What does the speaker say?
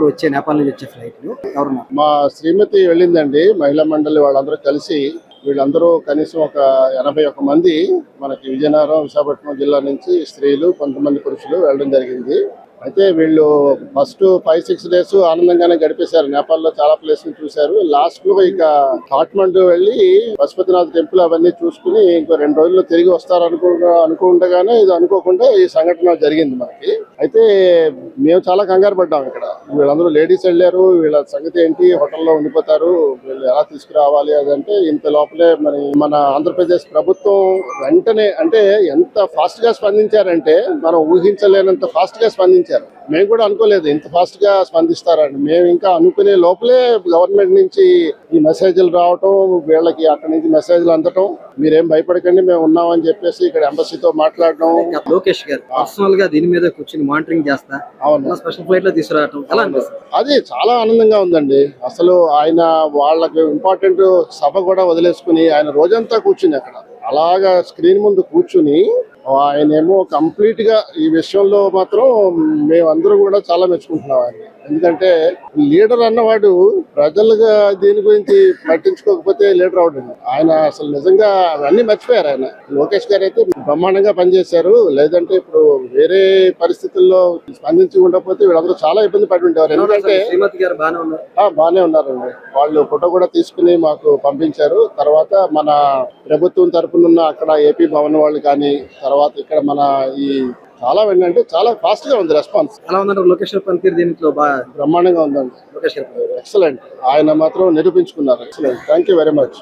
ఇప్పుడు వచ్చే నేపాల్ నుంచి వచ్చే ఫ్లైట్లు ఎవరున్నారు? మా శ్రీమతి వెళ్ళిందండి, మహిళా మండలి వాళ్ళందరూ కలిసి. వీళ్ళందరూ కనీసం ఒక 81 మంది మనకి విజయనగరం, విశాఖపట్నం జిల్లా నుంచి స్త్రీలు, కొంతమంది పురుషులు వెళ్ళడం జరిగింది. అయితే వీళ్ళు ఫస్ట్ 5-6 డేస్ ఆనందంగానే గడిపేశారు. నేపాల్ లో చాలా ప్లేసులు చూశారు. లాస్ట్ లో ఇక కాఠ్మండు వెళ్ళి పశుపతినాథ్ టెంపుల్ అవన్నీ చూసుకుని ఇంకో 2 రోజుల్లో తిరిగి వస్తారు అనుకుండగానే ఇది అనుకోకుండా ఈ సంఘటన జరిగింది మనకి. అయితే మేము చాలా కంగారు పడ్డాం. ఇక్కడ వీళ్ళందరూ లేడీస్ వెళ్ళారు, వీళ్ళ సంగతి ఏంటి, హోటల్లో ఉండిపోతారు, వీళ్ళు ఎలా తీసుకురావాలి అదంటే ఇంత లోపలే మన ఆంధ్రప్రదేశ్ ప్రభుత్వం వెంటనే, అంటే ఎంత ఫాస్ట్ గా స్పందించారంటే మనం ఊహించలేనంత ఫాస్ట్ గా స్పందించారు. మేము కూడా అనుకోలేదు ఇంత ఫాస్ట్ గా స్పందిస్తారని. మేము ఇంకా అనుకునే లోపలే గవర్నమెంట్ నుంచి ఈ మెసేజ్లు రావటం, వీళ్ళకి అక్కడి నుంచి మెసేజ్లు అందటం, మీరేం భయపడకండి మేము ఉన్నామని చెప్పేసి ఇక్కడ ఎంబసీతో మాట్లాడడం. లోకేష్ గారు పర్సనల్ గా దీని మీద కూర్చొని మానిటరింగ్ చేస్తా, అవును, స్పెషల్ ఫ్లైట్ లో తీసుకురావటం ఎలా అనిపిస్తుంది? అది చాలా ఆనందంగా ఉందండి. అసలు ఆయన వాళ్ళకి ఇంపార్టెంట్ సభ కూడా వదిలేసుకుని ఆయన రోజంతా కూర్చుని అక్కడ అలాగా స్క్రీన్ ముందు కూర్చుని ఆయనేమో కంప్లీట్ గా ఈ విషయంలో మాత్రం మేమందరూ కూడా చాలా మెచ్చుకుంటున్నాం ఆయన. ఎందుకంటే లీడర్ అన్నవాడు ప్రజలుగా దీని గురించి పట్టించుకోకపోతే లీడర్ అవడం. ఆయన అసలు నిజంగా అవన్నీ మర్చిపోయారు. ఆయన లోకేష్ గారు అయితే బ్రహ్మాండంగా పనిచేశారు. లేదంటే ఇప్పుడు వేరే పరిస్థితుల్లో స్పందించి ఉండకపోతే వీళ్ళందరూ చాలా ఇబ్బంది పడి ఉండేవారు. ఎందుకంటే బాగానే ఉన్నారండి. వాళ్ళు ఫోటో కూడా తీసుకుని మాకు పంపించారు. తర్వాత మన ప్రభుత్వం తరఫున అక్కడ ఏపీ భవన్ వాళ్ళు కానీ, తర్వాత ఇక్కడ మన ఈ చాలా ఏంటంటే చాలా ఫాస్ట్ గా ఉంది రెస్పాన్స్. ఎలా ఉందంటే లొకేషన్ పనితీరు దీంట్లో బ్రహ్మాండంగా ఉందండి. ఎక్సలెంట్. ఆయన మాత్రం నిరూపించుకున్నారు. Excellent. Thank you very much.